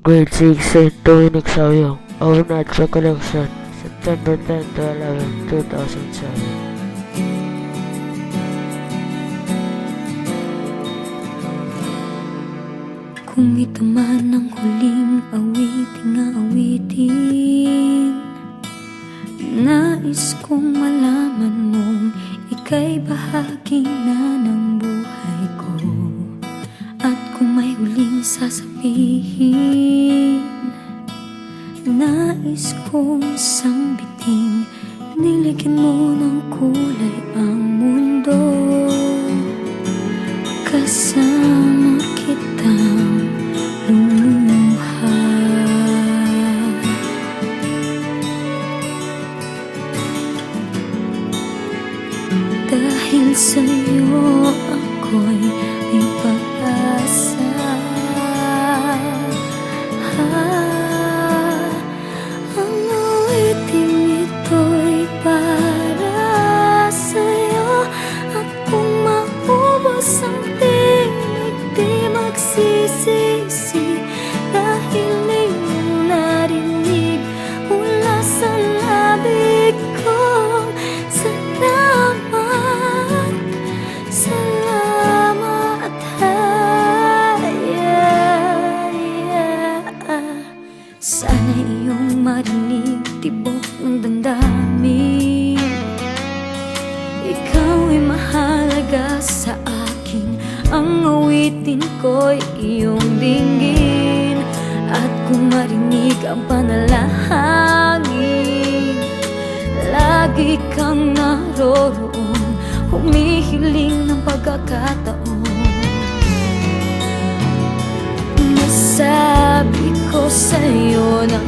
Grade 6 St. Dominic Sayong. Overnight Recollection, September 10 to 11, 2007. Kung ito man ang huling awiting, nais kong malaman mong ika'y bahagi na ng buhay ko. At kung may huling sasabihin, nais kong sambiting, niligyan mo ng kulay ang mundo. Kasama kitang lumuha, dahil sa'yo ako'y may pag-asa. Ang awiting ito'y para sa'yo. At kung maubos ang di magsisisi, dahil iyong narinig mula sa labig ko. Salamat, salamat, sana iyong marinig tibok ng damdamin. Ikaw ay mahalaga sa akin, ang awitin ko'y iyong dinggin. At kung marinig ang panalangin, lagi kang naroroon, humihiling ng pagkakataon. Masabi ko sa'yo ng